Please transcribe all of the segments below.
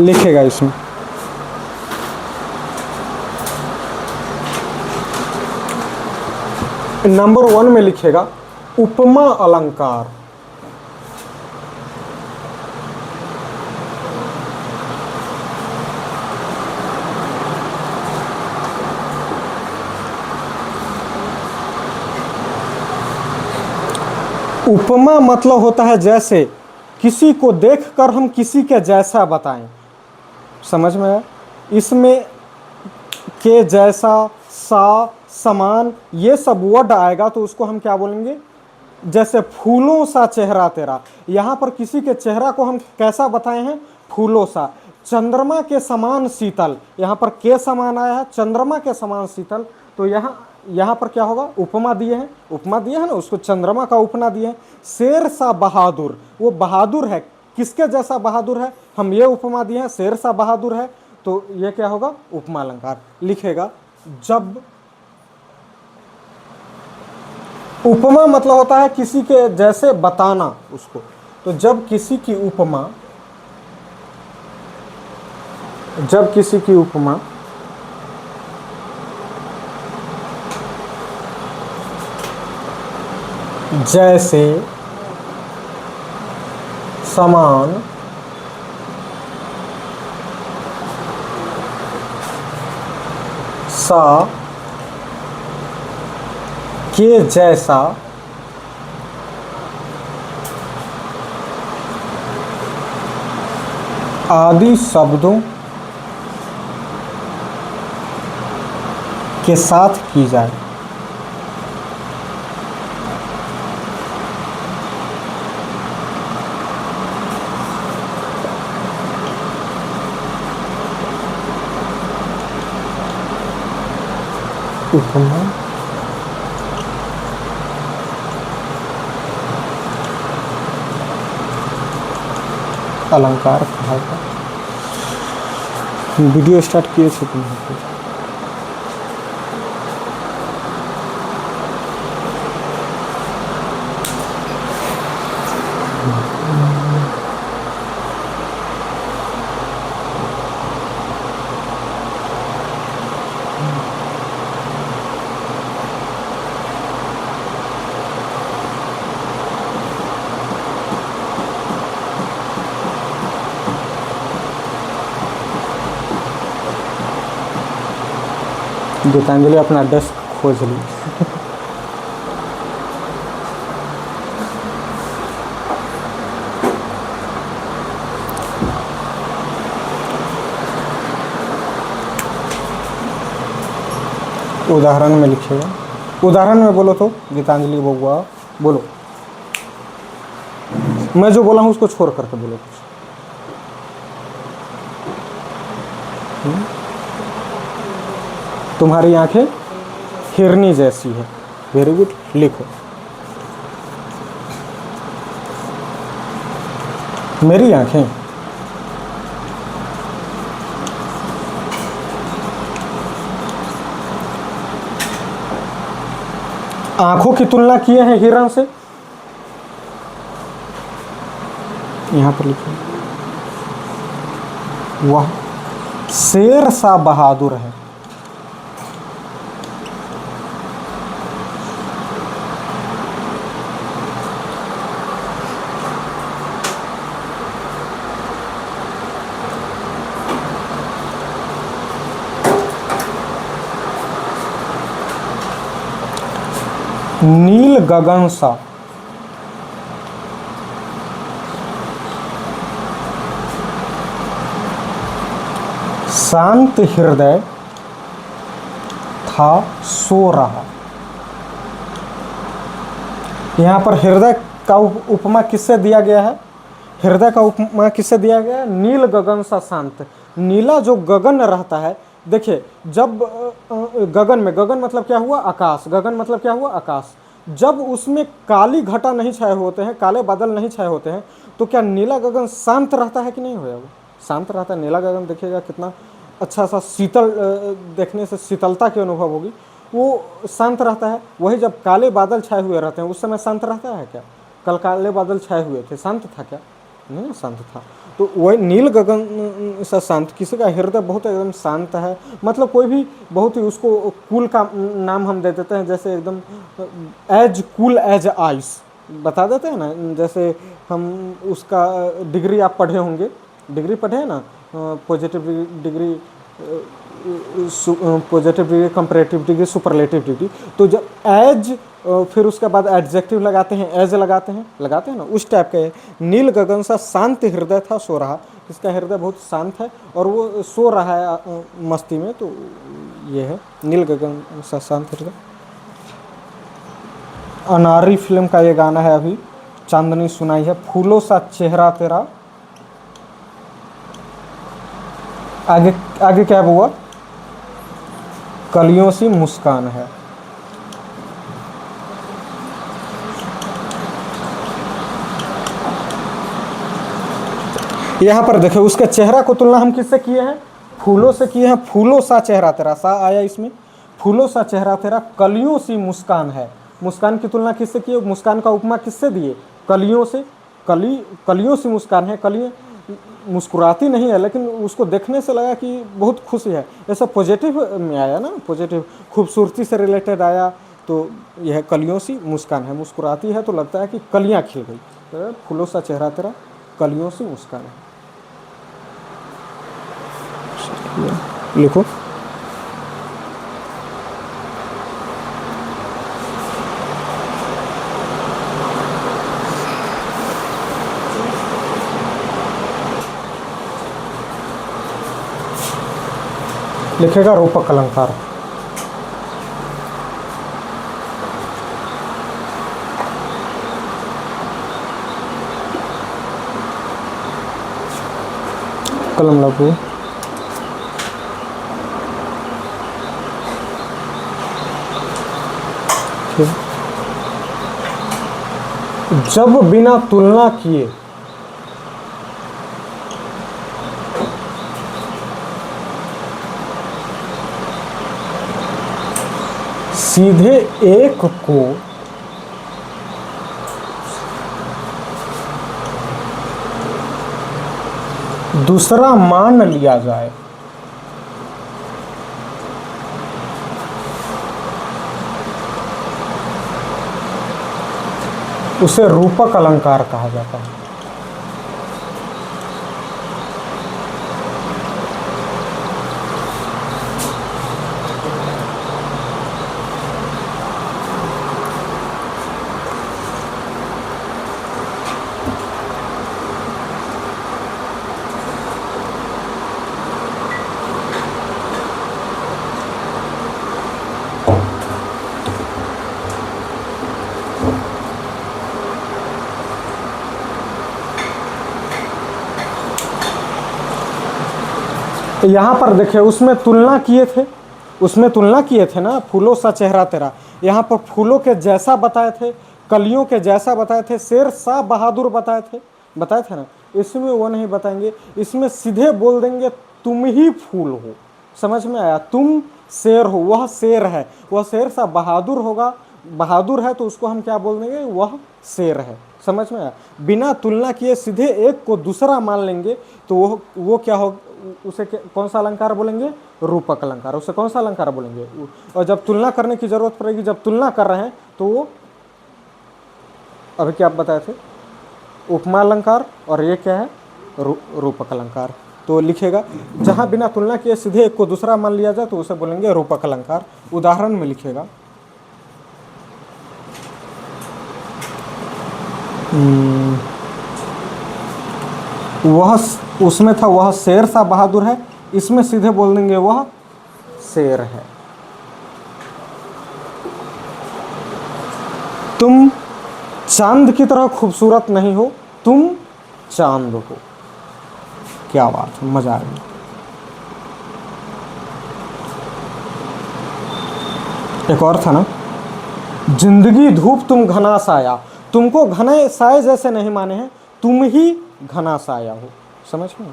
लिखेगा इसमें। नंबर 1 में लिखेगा उपमा अलंकार। उपमा मतलब होता है जैसे किसी को देखकर हम किसी के जैसा बताएं। समझ में आया? इसमें के जैसा, सा, समान, ये सब वर्ड आएगा तो उसको हम क्या बोलेंगे? जैसे फूलों सा चेहरा तेरा, यहां पर किसी के चेहरा को हम कैसा बताए हैं? फूलों सा। चंद्रमा के समान शीतल, यहां पर के समान आया है, चंद्रमा के समान शीतल, तो यहां पर क्या होगा? उपमा दिए हैं, उपमा दिए हैं ना, उसको चंद्रमा का उपमा दिए हैं। शेर सा बहादुर, वो बहादुर है, किसके जैसा बहादुर है? हम ये उपमा दिए हैं, शेर सा बहादुर है, तो ये क्या होगा? उपमा अलंकार। लिखेगा जब, उपमा मतलब होता है किसी के जैसे बताना उसको, तो जब किसी की उपमा, जब किसी की उपमा जैसे, समान, सा, के जैसा, आदि शब्दों के साथ की जाए। उपमा अलंकार कहा। वीडियो स्टार्ट किए थे तुम? गीतांजलि अपना डेस्क खोज ली। उदाहरण में लिखेगा, उदाहरण में बोलो तो गीतांजलि बउआ बोलो, मैं जो बोला हूं उसको छोड़ करके बोलो कुछ। तुम्हारी आंखें हिरनी जैसी है। वेरी गुड, लिखो। मेरी आंखें आंखों की तुलना किए हैं हिरण से, यहां पर लिखो। वह शेर सा बहादुर है। नील गगन सा, शांत हृदय था सो रहा। यहां पर हृदय का उपमा किससे दिया गया है? हृदय का उपमा किससे दिया गया है? नील गगन सा शांत। नीला जो गगन रहता है, देखिए जब गगन में, गगन मतलब क्या हुआ? आकाश। गगन मतलब क्या हुआ? आकाश। जब उसमें काली घटा नहीं छाए होते हैं, काले बादल नहीं छाए होते हैं, तो क्या नीला गगन शांत रहता है कि नहीं होगा? शांत रहता है। नीला गगन देखिएगा कितना अच्छा सा शीतल, देखने से शीतलता की अनुभव होगी, वो शांत रहता है। वही जब काले बादल छाए हुए रहते हैं उस समय शांत रहता है क्या? कल काले बादल छाए हुए थे, शांत था क्या? नहीं शांत था। तो वही नील गगन सा शांत, किसी का हृदय बहुत एकदम शांत है, मतलब कोई भी बहुत ही उसको कूल का नाम हम दे देते हैं, जैसे एकदम एज कूल एज आइस बता देते हैं ना, जैसे हम उसका डिग्री आप पढ़े होंगे, डिग्री पढ़े हैं ना, positive degree, positive degree, comparative degree, superlative degree. तो जब एज फिर उसके बाद एडजेक्टिव लगाते हैं, एज लगाते हैं ना, उस टाइप का नील गगन सा शांत हृदय था, सो रहा, इसका हृदय बहुत शांत है और वो सो रहा है मस्ती में, तो ये है नील गगन सा शांत हृदय। अनारी फिल्म का ये गाना है, अभी चांदनी सुनाई है, फूलों सा चेहरा तेरा, आगे आगे क्या हुआ, कलियों सी मुस्कान है। यहां पर देखो उसके चेहरा को तुलना हम किससे किए हैं, फूलों से किए हैं, फूलों सा चेहरा तेरा, सा आया इसमें, फूलों सा चेहरा तेरा, कलियों सी मुस्कान है। मुस्कान की तुलना किससे की, मुस्कान का उपमा किससे दिए, कलियों से, कलियों सी मुस्कान है, कलियां मुस्कुराती नहीं है, लेकिन उसको देखने से लगा कि बहुत खुश है, ऐसा पॉजिटिव में आया ना, पॉजिटिव खूबसूरती से रिलेटेड आया, तो यह कलियों सी मुस्कान है, मुस्कुराती है तो लगता है कि कलियां खिल गई, तो फूलों सा चेहरा तेरा, कलियों सी मुस्कान है। लिखो, लिखेगा रूपक अलंकार। कलम लगो, जब बिना तुलना किए सीधे एक को दूसरा मान लिया जाए, उसे रूपक अलंकार कहा जाता है। तो यहां पर देखिए उसमें तुलना किए थे, उसमें तुलना किए थे ना, फूलों सा चेहरा तेरा, यहाँ पर फूलों के जैसा बताए थे, कलियों के जैसा बताए थे, शेर शाह बहादुर बताए थे ना, इसमें वो नहीं बताएंगे, इसमें सीधे बोल देंगे तुम ही फूल हो। समझ में आया, तुम शेर हो, वह शेर है, वह शेर शाह बहादुर होगा, बहादुर है तो उसको हम क्या बोल देंगे, वह शेर है। समझ में आया, बिना तुलना किए सीधे एक को दूसरा मान लेंगे तो वो क्या हो, उसे कौन सा अलंकार बोलेंगे, रूपक अलंकार। उसे कौन सा अलंकार बोलेंगे, और जब तुलना करने की जरूरत पड़ेगी, जब तुलना कर रहे हैं तो वो अभी क्या आप बताए थे, उपमा अलंकार, और ये क्या है, रूपक अलंकार। तो लिखेगा जहां बिना तुलना किए सीधे एक को दूसरा मान लिया जाए तो उसे बोलेंगे रूपक अलंकार। उदाहरण में लिखेगा, वह, उसमें था वह शेर सा बहादुर है, इसमें सीधे बोल देंगे वह शेर है। तुम चांद की तरह खूबसूरत नहीं हो, तुम चांद हो। क्या बात है, मजा आ गया। एक और था ना, जिंदगी धूप तुम घना साया, तुमको घने साए जैसे नहीं माने हैं, तुम ही घना साया हो। समझ में,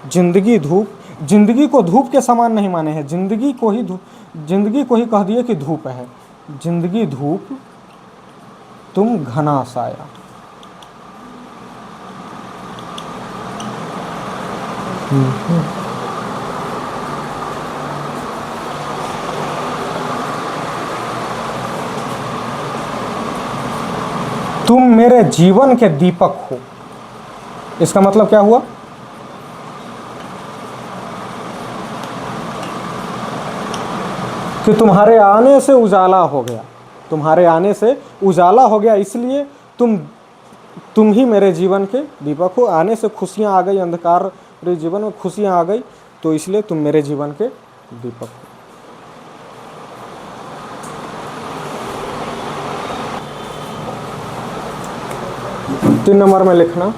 जिंदगी धूप, जिंदगी को धूप के समान नहीं माने हैं, जिंदगी को ही धूप, जिंदगी को ही कह दिए कि धूप है, जिंदगी धूप तुम घना साया। तुम मेरे जीवन के दीपक हो, इसका मतलब क्या हुआ? कि तुम्हारे आने से उजाला हो गया, तुम्हारे आने से उजाला हो गया, इसलिए तुम ही मेरे जीवन के दीपक हो। आने से खुशियां आ गई, अंधकार मेरे जीवन में खुशियां आ गई, तो इसलिए तुम मेरे जीवन के दीपक हो। 3 नंबर में लिखना,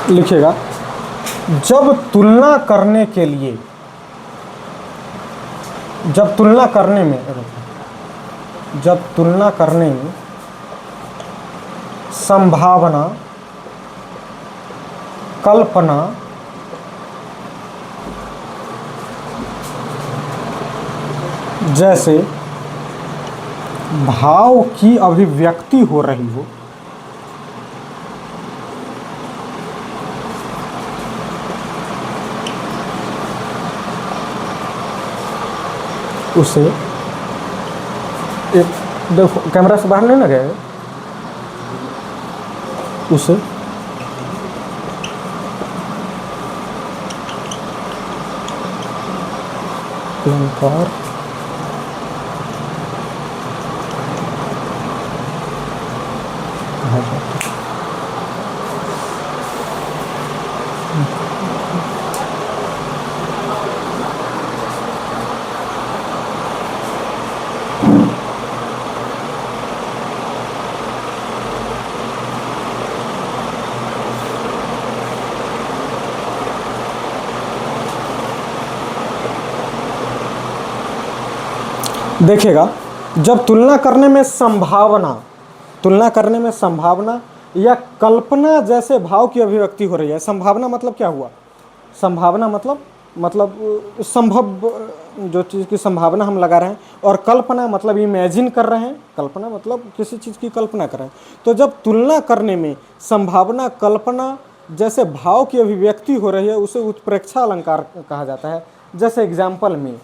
लिखिएगा, जब तुलना करने के लिए, जब तुलना करने में संभावना, कल्पना, जैसे भाव की अभिव्यक्ति हो रही हो, उसे एक, देखो कैमरा से बाहर नहीं ना गए, उसे अलंकार कहा जाता है। देखिएगा, जब तुलना करने में संभावना या कल्पना जैसे भाव की अभिव्यक्ति हो रही है। संभावना मतलब क्या हुआ? संभावना मतलब संभव जो चीज़ की संभावना हम लगा रहे हैं, और कल्पना मतलब इमेजिन कर रहे हैं, कल्पना मतलब किसी चीज़ की कल्पना कर रहे हैं। तो जब तुलना करने में संभावना, कल्पना जैसे भाव की अभिव्यक्ति हो रही है, उसे उत्प्रेक्षा अलंकार कहा जाता है। जैसे एग्जाम्पल में,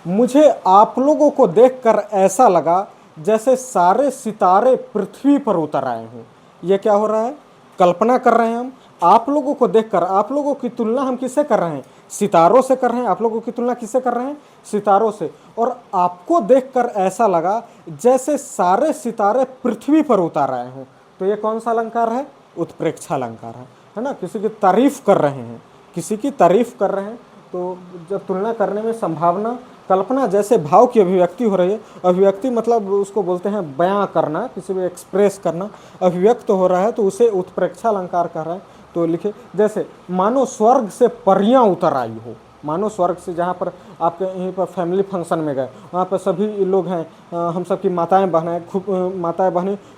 मुझे आप लोगों को देखकर ऐसा लगा जैसे सारे सितारे पृथ्वी पर उतर आए हों। ये क्या हो रहा है? कल्पना कर रहे हैं हम। आप लोगों को देखकर, आप लोगों की तुलना हम किससे कर रहे हैं? सितारों से कर रहे हैं। आप लोगों की तुलना किससे कर रहे हैं? सितारों से। और आपको देखकर ऐसा लगा जैसे सारे सितारे पृथ्वी पर उतर आए हों। तो ये कौन सा अलंकार है? उत्प्रेक्षा अलंकार है ना। किसी की तारीफ कर रहे हैं, किसी की तारीफ कर रहे हैं। तो जब तुलना करने में संभावना, कल्पना जैसे भाव की अभिव्यक्ति हो रही है, अभिव्यक्ति मतलब उसको बोलते हैं बयां करना, किसी भी एक्सप्रेस करना, अभिव्यक्त हो रहा है, तो उसे उत्प्रेक्षा अलंकार कह रहा है। तो लिखे, जैसे मानो स्वर्ग से परियां उतर आई हो। मानो स्वर्ग से, जहाँ पर आपके यहीं पर फैमिली फंक्शन में गए, वहाँ पर सभी लोग हैं, हम सब की माताएं बहनें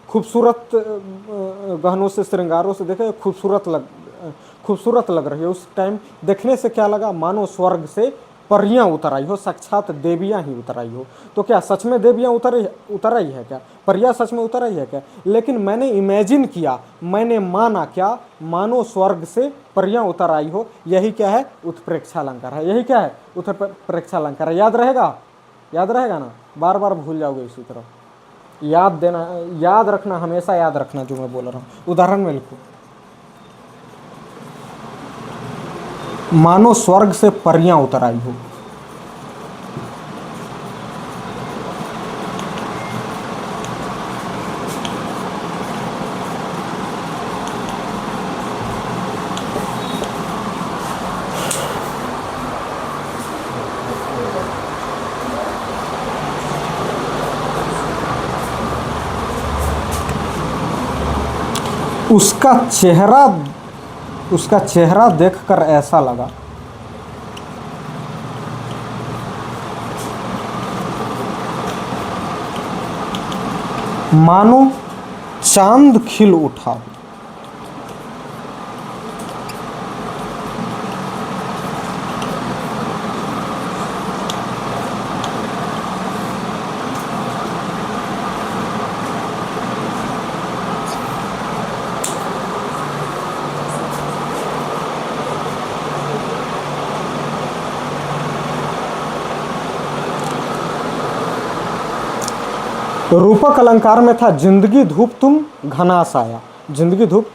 खूबसूरत गहनों से, श्रृंगारों से देखे खूबसूरत लग रही है। उस टाइम देखने से क्या लगा? मानो स्वर्ग से परियां उतर आई हो, साक्षात देवियां ही उतर आई हो। तो क्या सच में देवियां उतर आई है क्या? परियां सच में उतर आई है क्या? लेकिन मैंने इमेजिन किया, मैंने माना क्या? मानो स्वर्ग से परियां उतर आई हो। यही क्या है? उत्प्रेक्षा अलंकार है। यही क्या है? उत्प्रेक्षा अलंकार है। याद रहेगा ना? बार बार भूल जाओगे इसी तरह। याद रखना, हमेशा याद रखना जो मैं बोल रहा हूँ। उदाहरण में लिखो, मानो स्वर्ग से परियां उतर आई हो। उसका चेहरा देखकर ऐसा लगा मानो चांद खिल उठा हो। रूपक अलंकार में था जिंदगी धूप तुम घना साया। जिंदगी धूप,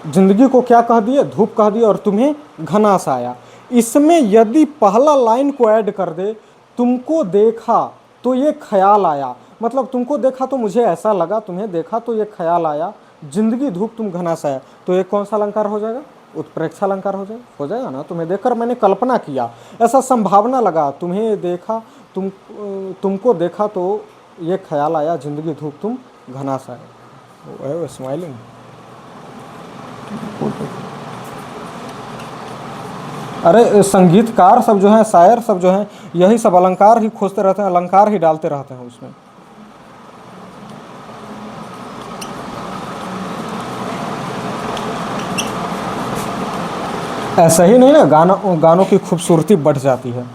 जिंदगी को क्या कह दिए, धूप कह दिए, और तुम्हें घना साया। इसमें यदि पहला लाइन को ऐड कर दे, तुमको देखा तो ये ख्याल आया, मतलब तुमको देखा तो मुझे ऐसा लगा, तुम्हें देखा तो ये ख्याल आया, जिंदगी धूप तुम घना साया, तो ये कौन सा अलंकार हो जाएगा, उत्प्रेक्षा अलंकार हो जाएगा ना। तुम्हें देखकर मैंने कल्पना किया, ऐसा संभावना लगा, तुम्हें देखा, तुमको देखा तो ये ख्याल आया, जिंदगी धूप तुम घना साया। स्माइलिंग। अरे संगीतकार सब जो हैं, शायर सब जो हैं, यही सब अलंकार ही खोजते रहते हैं, अलंकार ही डालते रहते हैं उसमें। ऐसा ही नहीं ना, गानों की खूबसूरती बढ़ जाती है।